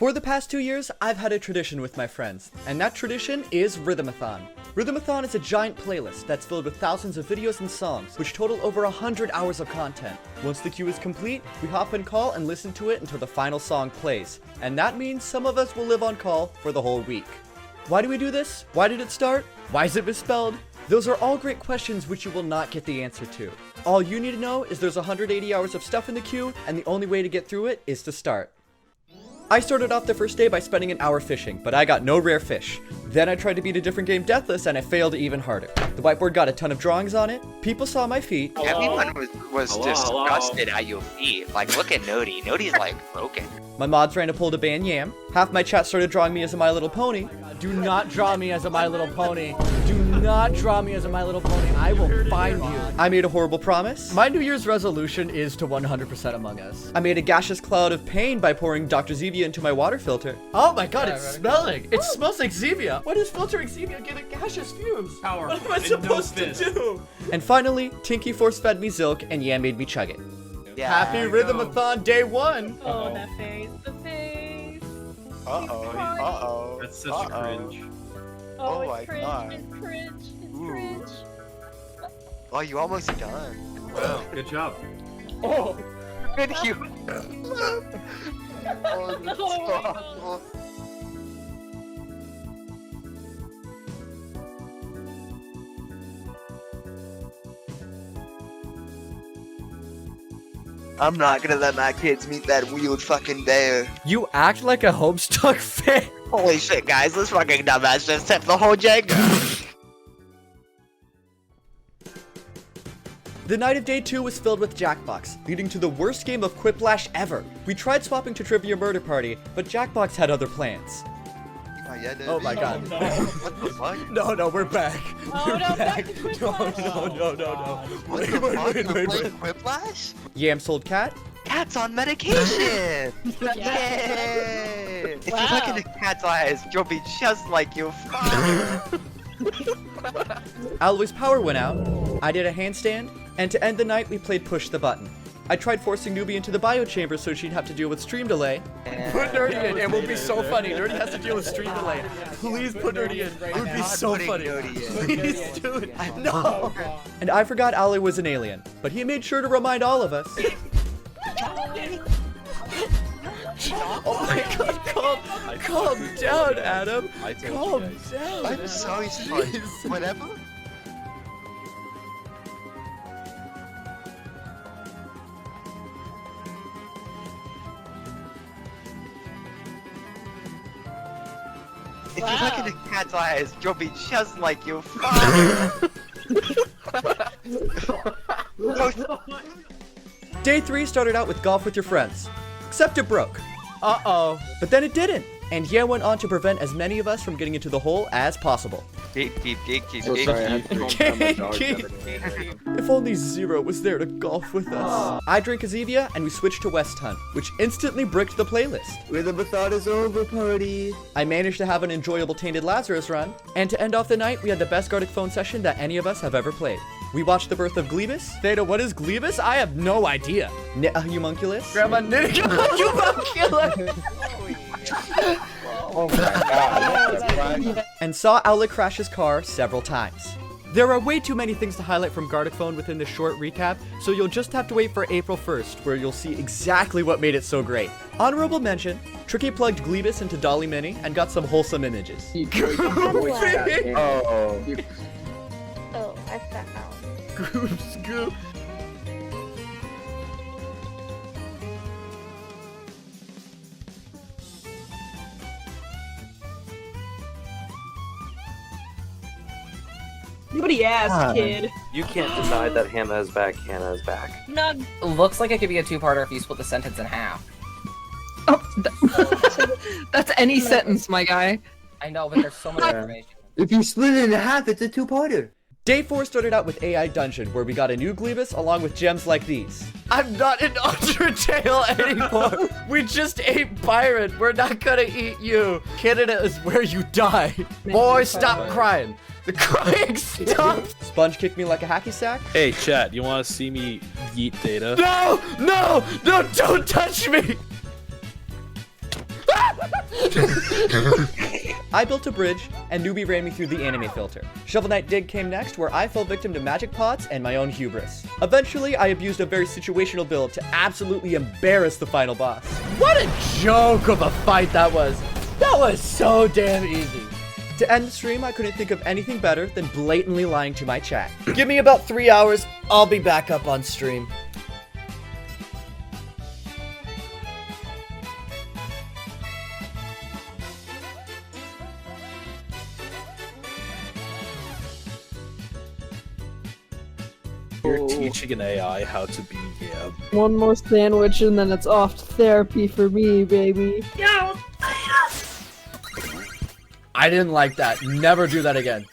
For the past 2 years, I've had a tradition with my friends, and that tradition is Rythmathon. Rythmathon is a giant playlist that's filled with thousands of videos and songs, which total over 100 hours of content. Once the queue is complete, we hop in call and listen to it until the final song plays, and that means some of us will live on call for the whole week. Why do we do this? Why did it start? Why is it misspelled? Those are all great questions which you will not get the answer to. All you need to know is there's 180 hours of stuff in the queue, and the only way to get through it is to start. I started off the first day by spending an hour fishing, but I got no rare fish. Then I tried to beat a different game deathless, and I failed even harder. The whiteboard got a ton of drawings on it, people saw my feet. Everyone was disgusted at your feet. Like, look at Nody. Nody's like broken. My mods ran a poll to ban Yam. Half my chat started drawing me as a My Little Pony. Do not draw me as a My Little Pony. Do not draw me as a My Little Pony. I will find you. I made a horrible promise. My New Year's resolution is to 100% Among Us. I made a gaseous cloud of pain by pouring Dr. Zevia into my water filter. Oh my god, it's smelling. It smells like Zevia. Why does filtering Zevia give it gaseous fumes? Power. What am I supposed to do? And finally, Tinky force-fed me Zilk, and Yam made me chug it. Yeah. Happy Rythmathon day 1. Oh, that face, the face. Uh-oh. That's such a cringe. Oh it's my cringe, God. it's cringe, it's Ooh. cringe. Oh, you almost done. Wow, good job. Oh. Good you. Oh, No. awful. I'm not gonna let my kids meet that weird fucking bear. You act like a Homestuck fan. Holy shit, guys, this fucking dumbass just tipped the whole Jenga. The night of day 2 was filled with Jackbox, leading to the worst game of Quiplash ever. We tried swapping to Trivia Murder Party, but Jackbox had other plans. Oh my god. No. What the fuck? No, we're back. Oh, We're no, back. back to Quiplash. No. What the fuck? You're playing Quiplash? Yam sold cat. Cat's on medication! Yay! If you look into Cat's eyes, you'll be just like your father. Alivel's power went out. I did a handstand, and to end the night, we played Push the Button. I tried forcing Newbie into the bio chamber so she'd have to deal with stream delay. Put Nerdy in. It will be so funny. Nerdy has to deal with stream delay. Please put Nerdy in. It would be so funny. Please do it. No. And I forgot Ali was an alien, but he made sure to remind all of us. Oh my god, calm down, Adam. Calm down. I'm sorry, Sponge. Whatever? If you look into Cat's eyes, you'll be just like your father. Day 3 started out with golf with your friends, except it broke. Uh-oh. But then it didn't, and Yam went on to prevent as many of us from getting into the hole as possible. If only Zero was there to golf with us. I drank a Zevia, and we switched to West Hunt, which instantly bricked the playlist. Rythmathon is over, party. I managed to have an enjoyable Tainted Lazarus run, and to end off the night, we had the best Gartic Phone session that any of us have ever played. We watched the birth of Glebus. Theta, what is Glebus? I have no idea. Homunculus. Grandma knitting homunculus. Oh my god, that's right. And saw Owlet crash his car several times. There are way too many things to highlight from Gartic Phone within this short recap, so you'll just have to wait for April 1st, where you'll see exactly what made it so great. Honorable mention, Tricky plugged Glebus into Dolly Mini and got some wholesome images. Oh. Oh, I found. Goop scoop. Nobody asked, kid. You can't deny that Hannah is back. Hannah is back. Nug. Looks like it could be a two-parter if you split the sentence in half. That's any sentence, my guy. I know, but there's so much information. If you split it in half, it's a two-parter. Day 4 started out with AI Dungeon, where we got a new Glebus along with gems like these. I'm not in Undertale anymore. We just ate Byron. We're not gonna eat you. Canada is where you die. Boy, stop crying. The crying stopped. Sponge kicked me like a hacky sack. Hey, chat, you want to see me yeet Data? No, don't touch me. I built a bridge, and Newbie ran me through the anime filter. Shovel Knight Dig came next, where I fell victim to magic pots and my own hubris. Eventually, I abused a very situational build to absolutely embarrass the final boss. What a joke of a fight that was. That was so damn easy. To end the stream, I couldn't think of anything better than blatantly lying to my chat. Give me about 3 hours, I'll be back up on stream. You're teaching an AI how to be Yam. One more sandwich and then it's off to therapy for me, baby. I didn't like that. Never do that again.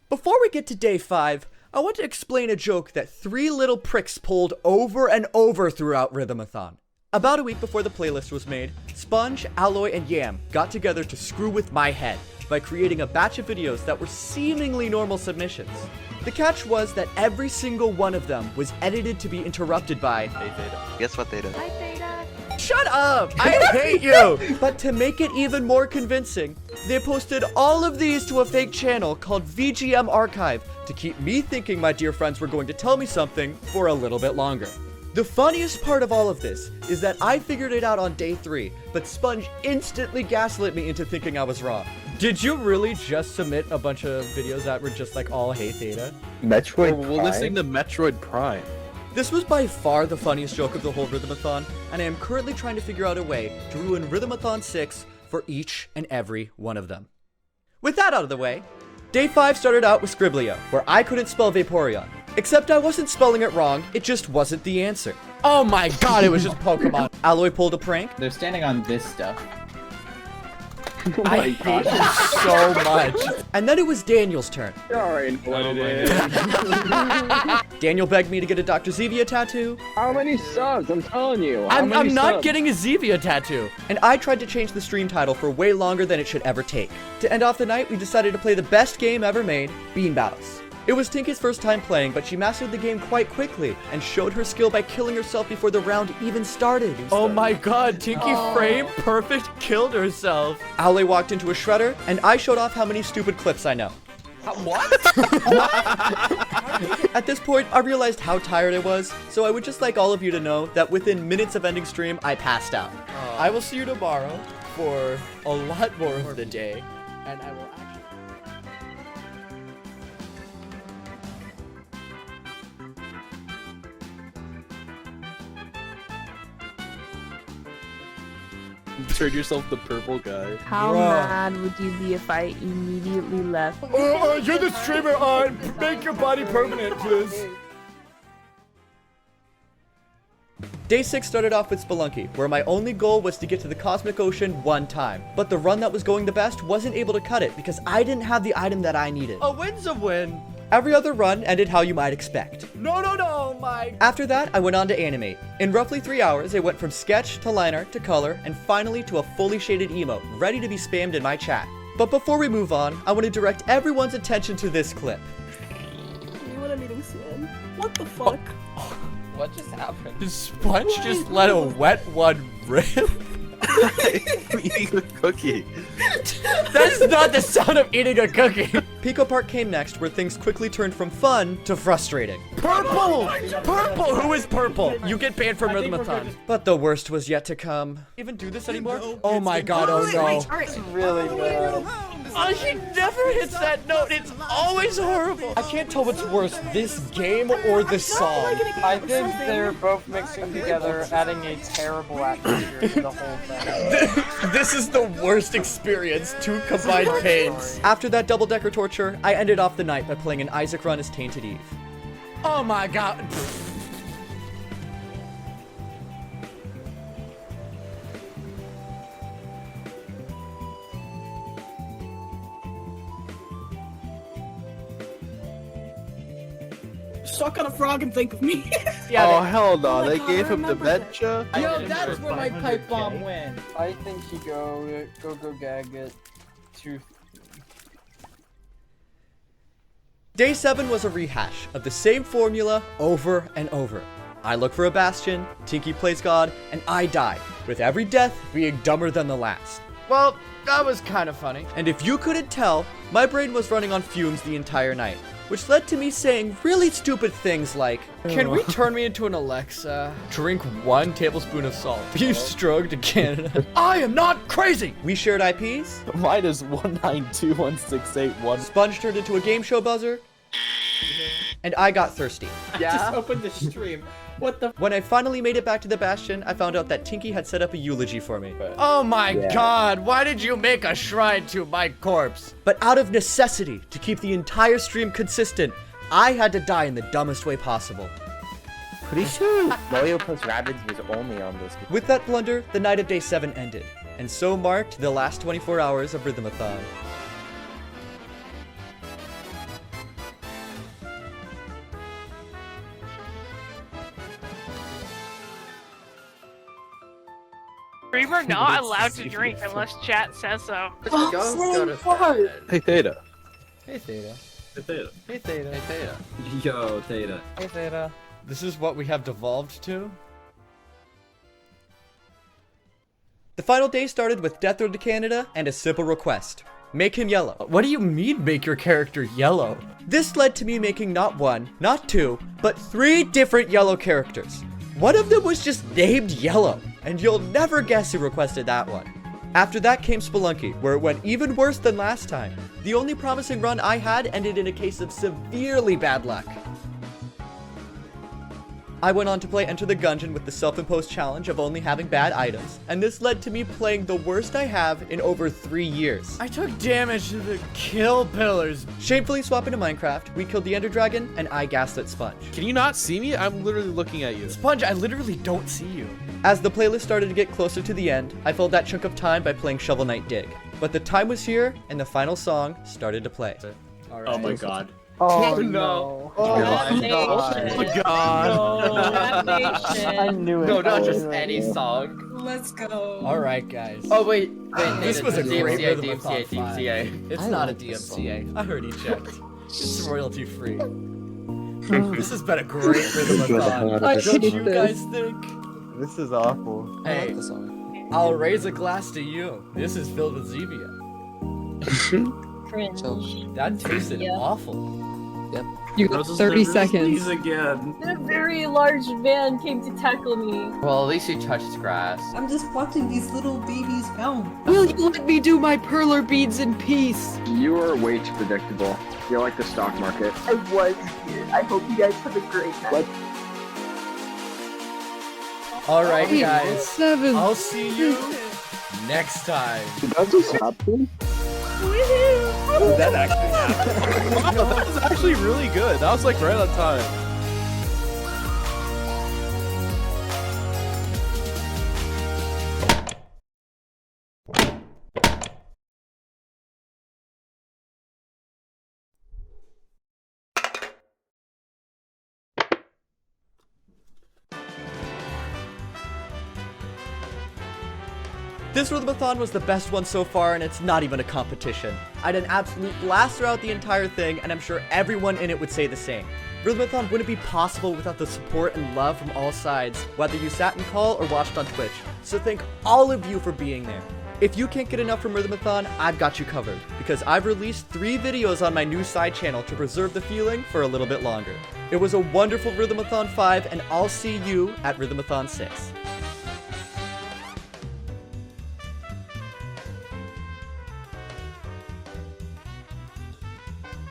Before we get to day 5, I want to explain a joke that 3 little pricks pulled over and over throughout Rythmathon. About a week before the playlist was made, Sponge, Alloy, and Yam got together to screw with my head by creating a batch of videos that were seemingly normal submissions. The catch was that every single one of them was edited to be interrupted by, Hey, Theta. Guess what, Theta? Hi, Theta. "Shut up! I hate you!" But to make it even more convincing, they posted all of these to a fake channel called VGM Archive to keep me thinking my dear friends were going to tell me something for a little bit longer. The funniest part of all of this is that I figured it out on day 3, but Sponge instantly gaslit me into thinking I was wrong. Did you really just submit a bunch of videos that were just like all Hey Theta? Metroid We're listening to Metroid Prime. This was by far the funniest joke of the whole Rythmathon, and I am currently trying to figure out a way to ruin Rythmathon 6 for each and every one of them. With that out of the way, day 5 started out with Scriblio, where I couldn't spell Vaporeon. Except I wasn't spelling it wrong, it just wasn't the answer. Oh my god, it was just Pokemon. Alloy pulled a prank. They're standing on this stuff. I hate you so much. And then it was Daniel's turn. Daniel begged me to get a Dr. Zevia tattoo. How many subs? I'm telling you. I'm not getting a Zevia tattoo. And I tried to change the stream title for way longer than it should ever take. To end off the night, we decided to play the best game ever made, Bean Battles. It was Tinky's first time playing, but she mastered the game quite quickly and showed her skill by killing herself before the round even started. Oh my god, Tinky Frame Perfect killed herself. Owley walked into a shredder, and I showed off how many stupid clips I know. What? At this point, I realized how tired I was, so I would just like all of you to know that within minutes of ending stream, I passed out. I will see you tomorrow for a lot more of the day, and I will actually... Turn yourself the purple guy. How mad would you be if I immediately left? You're the streamer, make your body permanent, please. Day 6 started off with Spelunky, where my only goal was to get to the Cosmic Ocean one time. But the run that was going the best wasn't able to cut it because I didn't have the item that I needed. A win's a win. Every other run ended how you might expect. No, my... After that, I went on to animate. In roughly 3 hours, I went from sketch to line art to color, and finally to a fully shaded emote, ready to be spammed in my chat. But before we move on, I want to direct everyone's attention to this clip. You want a meeting soon? What the fuck? What just happened? The Sponge just let a wet one rip? I'm eating a cookie. That's not the sound of eating a cookie. Pico Park came next, where things quickly turned from fun to frustrating. Purple! Purple! Who is purple? You get banned from Rythmathon. But the worst was yet to come. Even do this anymore? Oh my god, oh no. It's really bad. Oh, she never hits that note. It's always horrible. I can't tell what's worse, this game or the song. I think they're both mixing together, adding a terrible atmosphere to the whole thing. This is the worst experience. Two combined pains. After that double-decker torture, I ended off the night by playing an Isaac run as Tainted Eve. Oh my god. Suck on a frog and think of me. Oh hell no, they gave him dementia? Yo, that's where my pipe bomb went. I think you go gag it. Day 7 was a rehash of the same formula over and over. I look for a bastion, Tinky plays God, and I die, with every death being dumber than the last. Well, that was kind of funny. And if you couldn't tell, my brain was running on fumes the entire night, which led to me saying really stupid things like, Can we turn me into an Alexa? Drink 1 tablespoon of salt. Beef stroke to Canada. I am not crazy! We shared IPs, Mine is 192.168.1. Sponge turned into a game show buzzer, and I got thirsty. Yeah. opened the stream. What the? When I finally made it back to the bastion, I found out that Tinky had set up a eulogy for me. Oh my god, why did you make a shrine to my corpse? But out of necessity, to keep the entire stream consistent, I had to die in the dumbest way possible. Pretty sure Mario plus Rabbids was only on this. With that blunder, the night of day 7 ended, and so marked the last 24 hours of Rythmathon. We were not allowed to drink unless chat says so. Hey, Theta. Hey Theta. Hey, Theta. Hey Theta. Hey Theta. Yo, Theta. Hey Theta. This is what we have devolved to? The final day started with Death Road to Canada and a simple request. Make him yellow. What do you mean make your character yellow? This led to me making not 1, not 2, but 3 different yellow characters. One of them was just named Yellow, and you'll never guess who requested that one. After that came Spelunky, where it went even worse than last time. The only promising run I had ended in a case of severely bad luck. I went on to play Enter the Gungeon with the self-imposed challenge of only having bad items, and this led to me playing the worst I have in over 3 years. I took damage to the kill pillars. Shamefully swapping to Minecraft, we killed the Ender Dragon, and I gassed at Sponge. Can you not see me? I'm literally looking at you. Sponge, I literally don't see you. As the playlist started to get closer to the end, I filled that chunk of time by playing Shovel Knight Dig. But the time was here, and the final song started to play. Oh my god. Oh no. Oh my God. I knew it. No, not I just knew it. any song. Let's go. Alright, guys. Oh wait, This was a great DMCA, Rythmathon DMCA. It's not a DMCA. I heard he checked. It's royalty free. This has been a great Rythmathon. I Don't hate you this. guys think? This is awful. Hey, I'll raise a glass to you. This is filled with Zevia. Cringe. That tasted Yeah. awful. You got 30 seconds. again. A very large van came to tackle me. Well, at least he touched grass. I'm just watching these little babies pound. Will you let me do my perler beads in peace? You are way too predictable. You're like the stock market. I was here. I hope you guys have a great night. Alright, guys. 7. I'll see you next time. That just happened? That actually happened. Wow, that was actually really good. That was like right on time. This Rythmathon was the best one so far, and it's not even a competition. I had an absolute blast throughout the entire thing, and I'm sure everyone in it would say the same. Rythmathon wouldn't be possible without the support and love from all sides, whether you sat in call or watched on Twitch. So thank all of you for being there. If you can't get enough from Rythmathon, I've got you covered, because I've released 3 videos on my new side channel to preserve the feeling for a little bit longer. It was a wonderful Rythmathon 5, and I'll see you at Rythmathon 6.